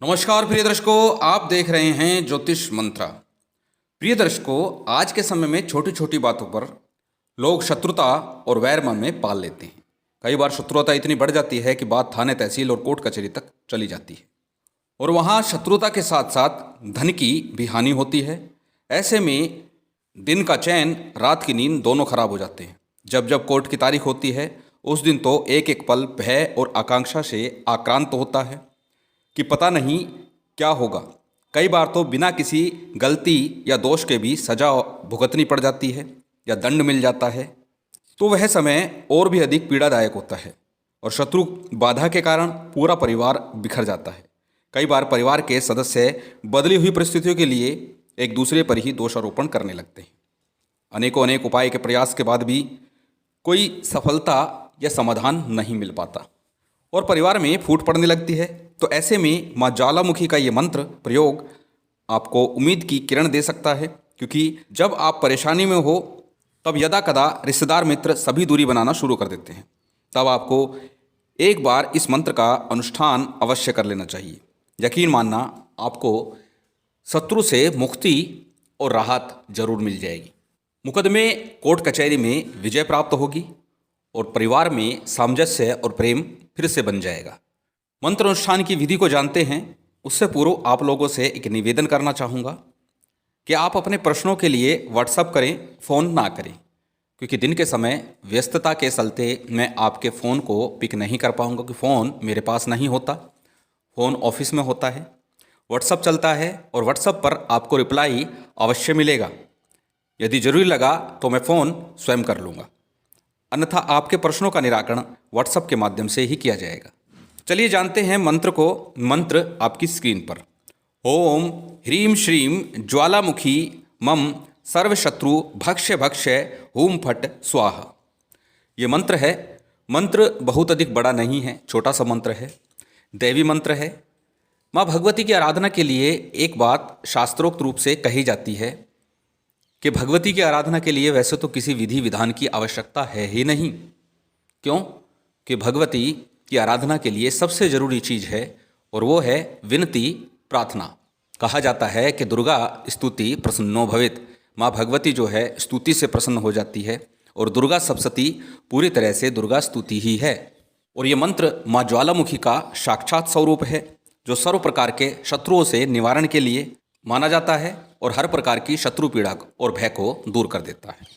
नमस्कार प्रिय दर्शकों, आप देख रहे हैं ज्योतिष मंत्रा। प्रिय दर्शकों, आज के समय में छोटी छोटी बातों पर लोग शत्रुता और वैर मन में पाल लेते हैं। कई बार शत्रुता इतनी बढ़ जाती है कि बात थाने तहसील और कोर्ट कचहरी तक चली जाती है और वहाँ शत्रुता के साथ साथ धन की भी हानि होती है। ऐसे में दिन का चैन, रात की नींद दोनों खराब हो जाते हैं। जब जब कोर्ट की तारीख होती है उस दिन तो एक एक पल भय और आकांक्षा से आक्रांत होता है कि पता नहीं क्या होगा। कई बार तो बिना किसी गलती या दोष के भी सजा भुगतनी पड़ जाती है या दंड मिल जाता है, तो वह समय और भी अधिक पीड़ादायक होता है और शत्रु बाधा के कारण पूरा परिवार बिखर जाता है। कई बार परिवार के सदस्य बदली हुई परिस्थितियों के लिए एक दूसरे पर ही दोषारोपण करने लगते हैं। अनेकों अनेक उपाय के प्रयास के बाद भी कोई सफलता या समाधान नहीं मिल पाता और परिवार में फूट पड़ने लगती है। तो ऐसे में माँ ज्वालामुखी का ये मंत्र प्रयोग आपको उम्मीद की किरण दे सकता है, क्योंकि जब आप परेशानी में हो तब यदा कदा रिश्तेदार मित्र सभी दूरी बनाना शुरू कर देते हैं। तब आपको एक बार इस मंत्र का अनुष्ठान अवश्य कर लेना चाहिए। यकीन मानना, आपको शत्रु से मुक्ति और राहत जरूर मिल जाएगी। मुकदमे कोर्ट कचहरी में विजय प्राप्त होगी और परिवार में सामंजस्य और प्रेम फिर से बन जाएगा। मंत्र अनुष्ठान की विधि को जानते हैं उससे पूर्व आप लोगों से एक निवेदन करना चाहूँगा कि आप अपने प्रश्नों के लिए व्हाट्सअप करें, फ़ोन ना करें, क्योंकि दिन के समय व्यस्तता के चलते मैं आपके फ़ोन को पिक नहीं कर पाऊँगा, कि फ़ोन मेरे पास नहीं होता, फ़ोन ऑफिस में होता है, व्हाट्सअप चलता है और व्हाट्सअप पर आपको रिप्लाई अवश्य मिलेगा। यदि ज़रूरी लगा तो मैं फ़ोन स्वयं कर लूँगा, अन्यथा आपके प्रश्नों का निराकरण व्हाट्सएप के माध्यम से ही किया जाएगा। चलिए जानते हैं मंत्र को। मंत्र आपकी स्क्रीन पर। ओम ह्रीं श्रीं ज्वालामुखी मम सर्वशत्रु भक्ष्य भक्ष्य हूम फट स्वाहा। ये मंत्र है। मंत्र बहुत अधिक बड़ा नहीं है, छोटा सा मंत्र है, दैवी मंत्र है। माँ भगवती की आराधना के लिए एक बात शास्त्रोक्त रूप से कही जाती है कि भगवती की आराधना के लिए वैसे तो किसी विधि विधान की आवश्यकता है ही नहीं। क्यों? कि भगवती की आराधना के लिए सबसे जरूरी चीज़ है और वो है विनती, प्रार्थना। कहा जाता है कि दुर्गा स्तुति प्रसन्नो भवेत्। माँ भगवती जो है स्तुति से प्रसन्न हो जाती है और दुर्गा सप्तशती पूरी तरह से दुर्गा स्तुति ही है। और ये मंत्र माँ ज्वालामुखी का साक्षात स्वरूप है, जो सर्व प्रकार के शत्रुओं से निवारण के लिए माना जाता है और हर प्रकार की शत्रु पीड़ा और भय को दूर कर देता है।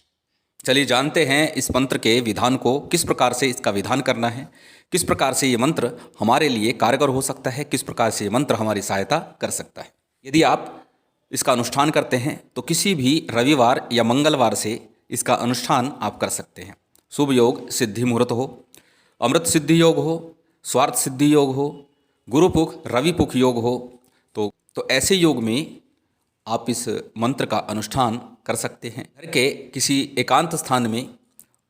चलिए जानते हैं इस मंत्र के विधान को, किस प्रकार से इसका विधान करना है, किस प्रकार से ये मंत्र हमारे लिए कारगर हो सकता है, किस प्रकार से ये मंत्र हमारी सहायता कर सकता है। यदि आप इसका अनुष्ठान करते हैं तो किसी भी रविवार या मंगलवार से इसका अनुष्ठान आप कर सकते हैं। शुभ योग सिद्धि मुहूर्त हो, अमृत सिद्धि योग हो, स्वार्थ सिद्धि योग हो, गुरुपुख रविपुख योग हो, तो ऐसे योग में आप इस मंत्र का अनुष्ठान कर सकते हैं। घर के किसी एकांत स्थान में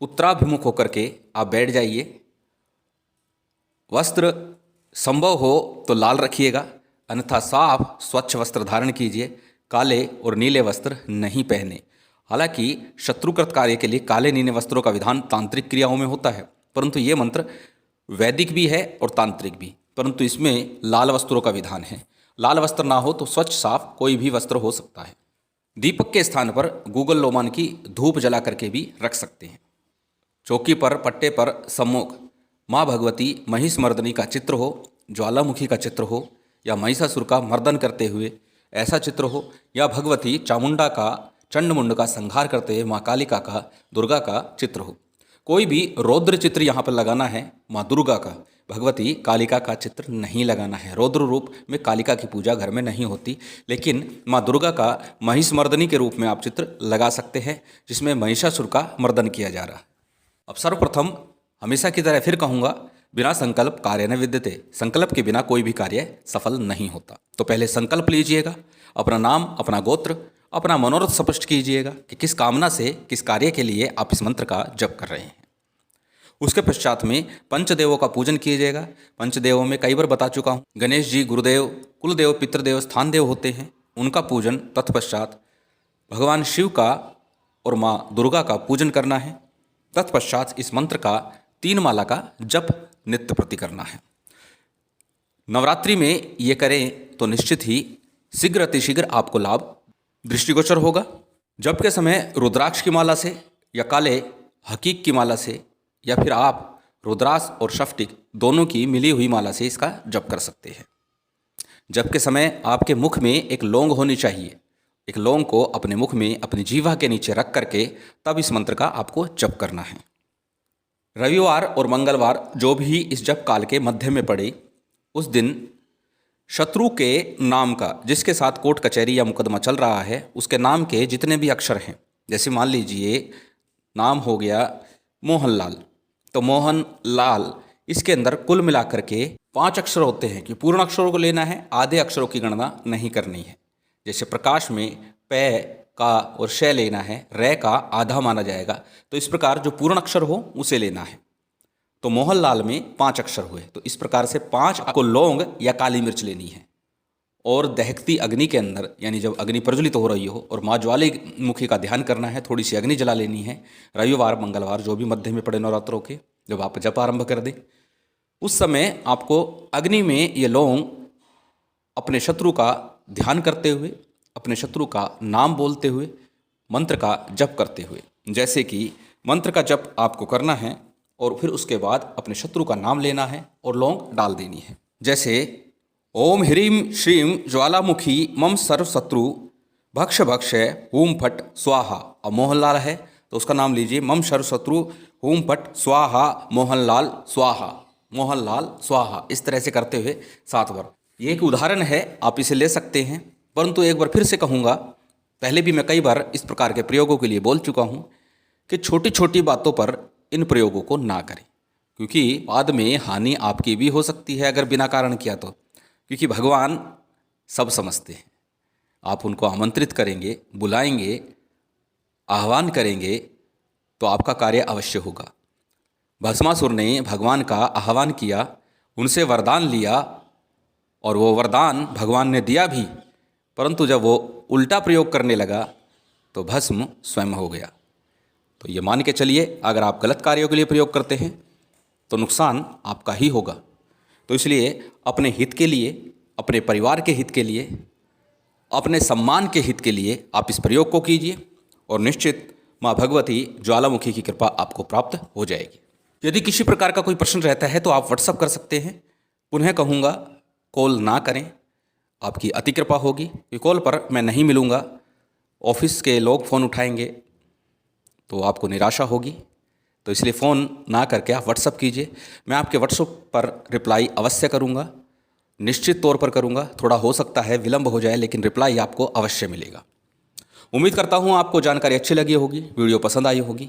उत्तराभिमुख होकर के आप बैठ जाइए। वस्त्र संभव हो तो लाल रखिएगा, अन्यथा साफ स्वच्छ वस्त्र धारण कीजिए। काले और नीले वस्त्र नहीं पहने। हालांकि शत्रुकृत कार्य के लिए काले नीले वस्त्रों का विधान तांत्रिक क्रियाओं में होता है, परंतु ये मंत्र वैदिक भी है और तांत्रिक भी, परंतु इसमें लाल वस्त्रों का विधान है। लाल वस्त्र ना हो तो स्वच्छ साफ कोई भी वस्त्र हो सकता है। दीपक के स्थान पर गूगल लोमान की धूप जला करके भी रख सकते हैं। चौकी पर पट्टे पर सम्मुख माँ भगवती महिषमर्दनी का चित्र हो, ज्वालामुखी का चित्र हो, या महिषासुर का मर्दन करते हुए ऐसा चित्र हो, या भगवती चामुंडा का चंडमुंड का संहार करते हुए माँ कालिका का, दुर्गा का चित्र हो। कोई भी रौद्र चित्र यहाँ पर लगाना है माँ दुर्गा का, भगवती कालिका का चित्र नहीं लगाना है। रौद्र रूप में कालिका की पूजा घर में नहीं होती, लेकिन माँ दुर्गा का महिषमर्दनी के रूप में आप चित्र लगा सकते हैं, जिसमें महिषासुर का मर्दन किया जा रहा है। अब सर्वप्रथम हमेशा की तरह फिर कहूँगा, बिना संकल्प कार्य न विद्यते। संकल्प के बिना कोई भी कार्य सफल नहीं होता। तो पहले संकल्प लीजिएगा, अपना नाम, अपना गोत्र, अपना मनोरथ स्पष्ट कीजिएगा कि किस कामना से, किस कार्य के लिए आप इस मंत्र का जप कर रहे हैं। उसके पश्चात में पंचदेवों का पूजन कीजिएगा। पंचदेवों में कई बार बता चुका हूँ, गणेश जी गुरुदेव, कुलदेव, पितृदेव, स्थान देव होते हैं, उनका पूजन। तत्पश्चात भगवान शिव का और माँ दुर्गा का पूजन करना है। तत्पश्चात इस मंत्र का 3 माला का जप नित्य प्रति करना है। नवरात्रि में ये करें तो निश्चित ही शीघ्र अतिशीघ्र आपको लाभ दृष्टिगोचर होगा। जप के समय रुद्राक्ष की माला से या काले हकीक की माला से या फिर आप रुद्राक्ष और शफटिक दोनों की मिली हुई माला से इसका जप कर सकते हैं। जप के समय आपके मुख में एक लौंग होनी चाहिए। एक लौंग को अपने मुख में अपनी जीवा के नीचे रख करके तब इस मंत्र का आपको जप करना है। रविवार और मंगलवार जो भी इस जप काल के मध्य में पड़े उस दिन शत्रु के नाम का, जिसके साथ कोर्ट कचहरी या मुकदमा चल रहा है, उसके नाम के जितने भी अक्षर हैं, जैसे मान लीजिए नाम हो गया मोहनलाल, तो मोहन लाल इसके अंदर कुल मिलाकर के 5 अक्षर होते हैं कि पूर्ण अक्षरों को लेना है, आधे अक्षरों की गणना नहीं करनी है। जैसे प्रकाश में पै का और शय लेना है, रै का आधा माना जाएगा, तो इस प्रकार जो पूर्ण अक्षर हो उसे लेना है। तो मोहनलाल में 5 अक्षर हुए, तो इस प्रकार से 5 आपको लौंग या काली मिर्च लेनी है और दहकती अग्नि के अंदर, यानी जब अग्नि प्रज्वलित हो रही हो और माँ ज्वाली मुखी का ध्यान करना है, थोड़ी सी अग्नि जला लेनी है। रविवार मंगलवार जो भी मध्य में पड़े नवरात्रों के, जब आप जप आरंभ कर दें उस समय आपको अग्नि में ये लौंग अपने शत्रु का ध्यान करते हुए, अपने शत्रु का नाम बोलते हुए, मंत्र का जप करते हुए, जैसे कि मंत्र का जप आपको करना है और फिर उसके बाद अपने शत्रु का नाम लेना है और लौंग डाल देनी है। जैसे ओम ह्रीं श्रीं ज्वालामुखी मम सर्व शत्रु भक्ष भक्ष हूम फट स्वाहा। अब मोहनलाल है तो उसका नाम लीजिए मम सर्व शत्रु हूम फट स्वाहा मोहनलाल स्वाहा, मोहनलाल स्वाहा, इस तरह से करते हुए 7 बार। ये एक उदाहरण है, आप इसे ले सकते हैं, परंतु एक बार फिर से कहूँगा, पहले भी मैं कई बार इस प्रकार के प्रयोगों के लिए बोल चुका हूँ कि छोटी छोटी बातों पर इन प्रयोगों को ना करें, क्योंकि बाद में हानि आपकी भी हो सकती है अगर बिना कारण किया तो। क्योंकि भगवान सब समझते हैं। आप उनको आमंत्रित करेंगे, बुलाएंगे, आह्वान करेंगे तो आपका कार्य अवश्य होगा। भस्मासुर ने भगवान का आह्वान किया, उनसे वरदान लिया और वो वरदान भगवान ने दिया भी, परंतु जब वो उल्टा प्रयोग करने लगा तो भस्म स्वयं हो गया। तो ये मान के चलिए, अगर आप गलत कार्यों के लिए प्रयोग करते हैं तो नुकसान आपका ही होगा। तो इसलिए अपने हित के लिए, अपने परिवार के हित के लिए, अपने सम्मान के हित के लिए आप इस प्रयोग को कीजिए और निश्चित माँ भगवती ज्वालामुखी की कृपा आपको प्राप्त हो जाएगी। यदि किसी प्रकार का कोई प्रश्न रहता है तो आप व्हाट्सअप कर सकते हैं। पुनः कहूँगा, कॉल ना करें, आपकी अति कृपा होगी कि कॉल पर मैं नहीं मिलूँगा, ऑफिस के लोग फ़ोन उठाएंगे तो आपको निराशा होगी। तो इसलिए फ़ोन ना करके आप व्हाट्सअप कीजिए। मैं आपके व्हाट्सअप पर रिप्लाई अवश्य करूँगा, निश्चित तौर पर करूँगा। थोड़ा हो सकता है विलंब हो जाए, लेकिन रिप्लाई आपको अवश्य मिलेगा। उम्मीद करता हूँ आपको जानकारी अच्छी लगी होगी, वीडियो पसंद आई होगी।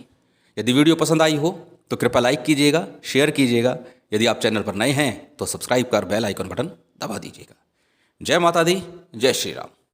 यदि वीडियो पसंद आई हो तो कृपया लाइक कीजिएगा, शेयर कीजिएगा। यदि आप चैनल पर नए हैं तो सब्सक्राइब कर बेल आइकन बटन दबा दीजिएगा। जय माता दी, जय श्री राम।